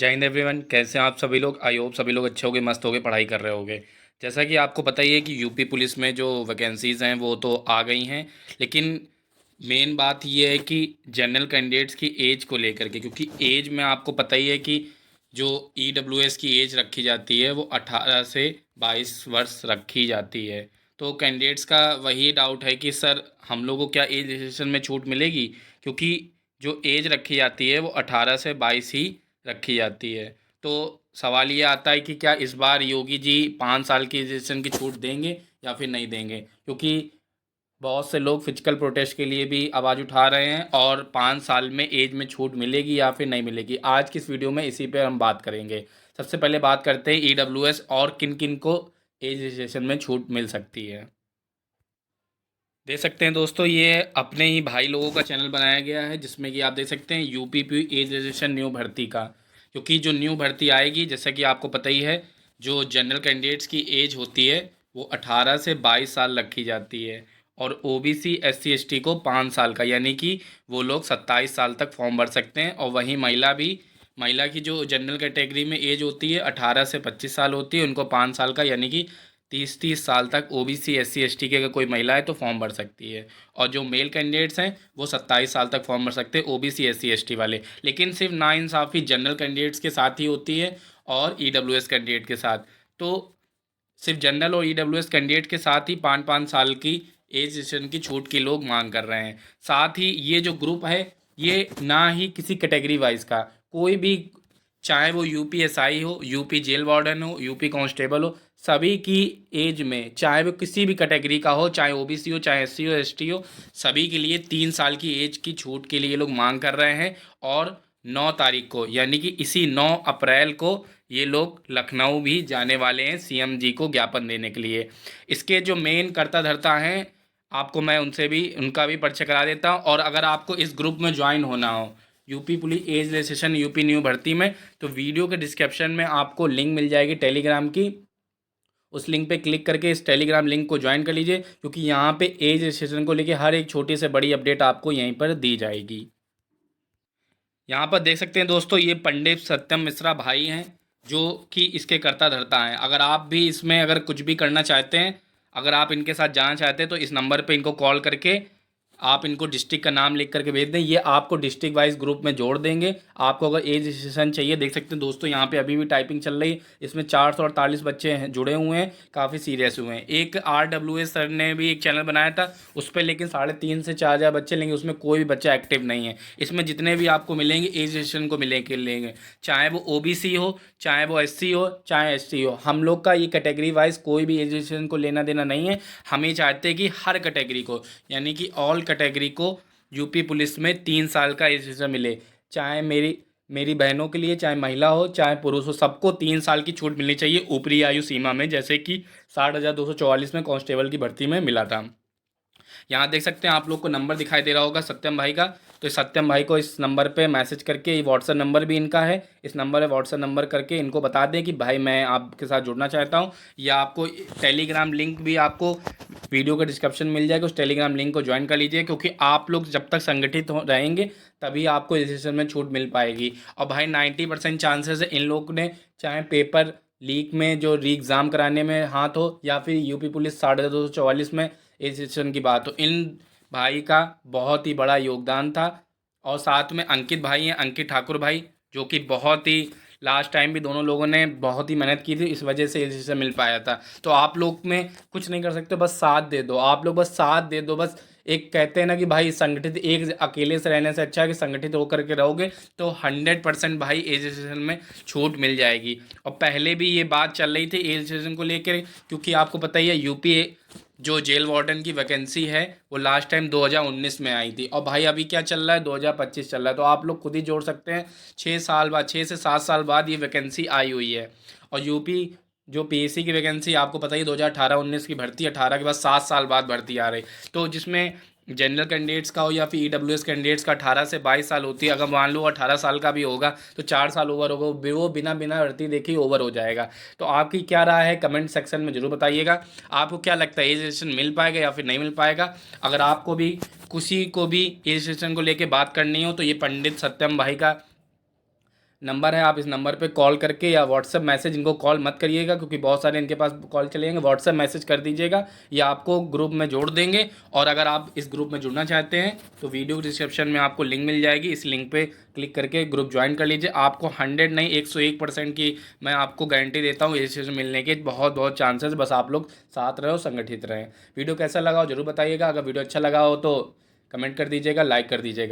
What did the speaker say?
जय हिंद एवरीवन। कैसे हैं आप सभी लोग? आई होप सभी लोग अच्छे होंगे, मस्त होंगे, पढ़ाई कर रहे होंगे। जैसा कि आपको पता ही है कि यूपी पुलिस में जो वैकेंसीज़ हैं वो तो आ गई हैं, लेकिन मेन बात ये है कि जनरल कैंडिडेट्स की एज को लेकर के, क्योंकि एज में आपको पता ही है कि जो ईडब्ल्यूएस की एज रखी जाती है वो 18 से 22 वर्ष रखी जाती है। तो कैंडिडेट्स का वही डाउट है कि सर हम लोगों को क्या एज रिजर्वेशन में छूट मिलेगी, क्योंकि जो एज रखी जाती है वो 18 से 22 ही रखी जाती है। तो सवाल ये आता है कि क्या इस बार योगी जी 5 साल की रिजर्वेशन की छूट देंगे या फिर नहीं देंगे, क्योंकि बहुत से लोग फिजिकल प्रोटेस्ट के लिए भी आवाज़ उठा रहे हैं और 5 साल में एज में छूट मिलेगी या फिर नहीं मिलेगी। आज की इस वीडियो में इसी पे हम बात करेंगे। सबसे पहले बात करते हैं ईडब्ल्यूएस और किन किन को एज रिजर्वेशन में छूट मिल सकती है। देख सकते हैं दोस्तों, ये अपने ही भाई लोगों का चैनल बनाया गया है जिसमें कि आप देख सकते हैं यूपीपी एज रजिस्ट्रेशन न्यू भर्ती का, क्योंकि जो न्यू भर्ती आएगी जैसा कि आपको पता ही है, जो जनरल कैंडिडेट्स की एज होती है वो 18 से 22 साल रखी जाती है और ओबीसी एससी एसटी को 5 साल का, यानी कि वो लोग 27 साल तक फॉर्म भर सकते हैं। और वहीं महिला की जो जनरल कैटेगरी में एज होती है 18 से 25 साल होती है, उनको 5 साल का, यानी कि 30 साल तक ओबीसी एससी एसटी की अगर कोई महिला है तो फॉर्म भर सकती है। और जो मेल कैंडिडेट्स हैं वो 27 साल तक फॉर्म भर सकते हैं, ओबीसी एससी एसटी वाले। लेकिन सिर्फ नाइंसाफ़ी जनरल कैंडिडेट्स के साथ ही होती है और ईडब्ल्यूएस कैंडिडेट के साथ। तो सिर्फ जनरल और ईडब्ल्यूएस कैंडिडेट के साथ ही 5-5 साल की एज रिस्ट्रिक्शन की छूट की लोग मांग कर रहे हैं। साथ ही ये जो ग्रुप है ये ना ही किसी कैटेगरी वाइज का, कोई भी, चाहे वो यूपीएसआई हो, यूपी जेल वार्डन हो, यूपी कांस्टेबल हो, सभी की एज में, चाहे वो किसी भी कैटेगरी का हो, चाहे ओबीसी हो, चाहे एससी हो, एसटी हो, सभी के लिए 3 साल की एज की छूट के लिए लोग मांग कर रहे हैं। और 9 तारीख को, यानी कि इसी 9 अप्रैल को, ये लोग लखनऊ भी जाने वाले हैं सीएम जी को ज्ञापन देने के लिए। इसके जो मेन कर्ता धर्ता हैं, आपको मैं उनका भी परिचय करा देता हूँ। और अगर आपको इस ग्रुप में ज्वाइन होना हो UP police age registration UP new भर्ती में, तो वीडियो के डिस्क्रिप्शन में आपको लिंक मिल जाएगी टेलीग्राम की। उस लिंक पे क्लिक करके इस टेलीग्राम लिंक को ज्वाइन कर लीजिए, क्योंकि यहाँ पे एज रजिस्ट्रेशन को लेके हर एक छोटी से बड़ी अपडेट आपको यहीं पर दी जाएगी। यहाँ पर देख सकते हैं दोस्तों, ये पंडित सत्यम मिश्रा भाई हैं जो कि इसके कर्ता धर्ता हैं। अगर आप भी इसमें अगर कुछ भी करना चाहते हैं, अगर आप इनके साथ जाना चाहते हैं, तो इस नंबर पे इनको कॉल करके आप इनको डिस्ट्रिक्ट का नाम लिख करके भेज दें, ये आपको डिस्ट्रिक्ट वाइज ग्रुप में जोड़ देंगे। आपको अगर एज रजिस्ट्रेशन चाहिए, देख सकते हैं दोस्तों यहाँ पे अभी भी टाइपिंग चल रही है, इसमें 448 बच्चे हैं जुड़े हुए हैं, काफ़ी सीरियस हुए हैं। एक RWS सर ने भी एक चैनल बनाया था उस पर, लेकिन 3.5 से 4 हज़ार बच्चे लेंगे, उसमें कोई भी बच्चा एक्टिव नहीं है। इसमें जितने भी आपको मिलेंगे एज रजिस्ट्रेशन को लेंगे, चाहे वो ओबीसी हो, चाहे वो एससी हो, चाहे एसटी हो। हम लोग का ये कैटेगरी वाइज कोई भी एज रजिस्ट्रेशन को लेना देना नहीं है। हम ये चाहते हैं कि हर कैटेगरी को, यानी कि ऑल कैटेगरी को यूपी पुलिस में 3 साल का एज रजिस्ट्रेशन मिले। चाहे मेरी मेरी बहनों के लिए, चाहे महिला हो चाहे पुरुष हो, सबको 3 साल की छूट मिलनी चाहिए ऊपरी आयु सीमा में, जैसे कि 60,244 में कांस्टेबल की भर्ती में मिला था। यहाँ देख सकते हैं आप लोग को नंबर दिखाई दे रहा होगा सत्यम भाई का, तो इस सत्यम भाई को इस नंबर पे मैसेज करके, ये व्हाट्सएप नंबर भी इनका है, इस नंबर पे व्हाट्सएप नंबर करके इनको बता दें कि भाई मैं आपके साथ जुड़ना चाहता हूँ। या आपको टेलीग्राम लिंक भी आपको वीडियो के डिस्क्रिप्शन मिल जाएगा, उस टेलीग्राम लिंक को ज्वाइन कर लीजिए, क्योंकि आप लोग जब तक संगठित रहेंगे तभी आपको रजिस्ट्रेशन में छूट मिल पाएगी। और भाई 90% चांसेस है इन लोग ने, चाहे पेपर लीक में जो री एग्ज़ाम कराने में हाथ हो, या फिर यूपी पुलिस 244 में इस सेशन की बात हो, इन भाई का बहुत ही बड़ा योगदान था। और साथ में अंकित भाई हैं, अंकित ठाकुर भाई, जो कि बहुत ही लास्ट टाइम भी दोनों लोगों ने बहुत ही मेहनत की थी, इस वजह से इस से मिल पाया था। तो आप लोग में कुछ नहीं कर सकते, बस साथ दे दो, आप लोग बस साथ दे दो। बस एक कहते हैं ना कि भाई संगठित, एक अकेले से रहने से अच्छा है कि संगठित होकर के रहोगे तो 100% भाई एज रजिस्ट्रेशन में छूट मिल जाएगी। और पहले भी ये बात चल रही थी एज रजिस्ट्रेशन को लेकर, क्योंकि आपको पता ही है यूपी जो जेल वार्डन की वैकेंसी है वो लास्ट टाइम 2019 में आई थी, और भाई अभी क्या चल रहा है, 2025 चल रहा है। तो आप लोग खुद ही जोड़ सकते हैं, 6 साल बाद, 6 से 7 साल बाद ये वैकेंसी आई हुई है। और यूपी जो पीएससी की वैकेंसी आपको पता ही 2018-19 की भर्ती, 18 के बाद 7 साल बाद भर्ती आ रही, तो जिसमें जनरल कैंडिडेट्स का हो या फिर ईडब्ल्यूएस कैंडिडेट्स का 18 से 22 साल होती है। अगर मान लो 18 साल का भी होगा तो 4 साल ओवर होगा, वो बिना बिना भर्ती देखे ओवर हो जाएगा। तो आपकी क्या राय है कमेंट सेक्शन में ज़रूर बताइएगा। आपको क्या लगता है एज रजिस्ट्रेशन मिल पाएगा या फिर नहीं मिल पाएगा? अगर आपको भी किसी को भी एज रजिस्ट्रेशन को लेकर बात करनी हो तो ये पंडित सत्यम भाई का नंबर है, आप इस नंबर पे कॉल करके या व्हाट्सएप मैसेज, इनको कॉल मत करिएगा क्योंकि बहुत सारे इनके पास कॉल चले जाएंगे, व्हाट्सएप मैसेज कर दीजिएगा या आपको ग्रुप में जोड़ देंगे। और अगर आप इस ग्रुप में जुड़ना चाहते हैं तो वीडियो डिस्क्रिप्शन में आपको लिंक मिल जाएगी, इस लिंक पे क्लिक करके ग्रुप ज्वाइन कर लीजिए। आपको 100 नहीं 101% की मैं आपको गारंटी देता हूँ रजिस्ट्रेशन मिलने के बहुत बहुत चांसेस। बस आप लोग साथ रहो, संगठित रहें। वीडियो कैसा लगा हो जरूर बताइएगा। अगर वीडियो अच्छा लगा हो तो कमेंट कर दीजिएगा, लाइक कर दीजिएगा।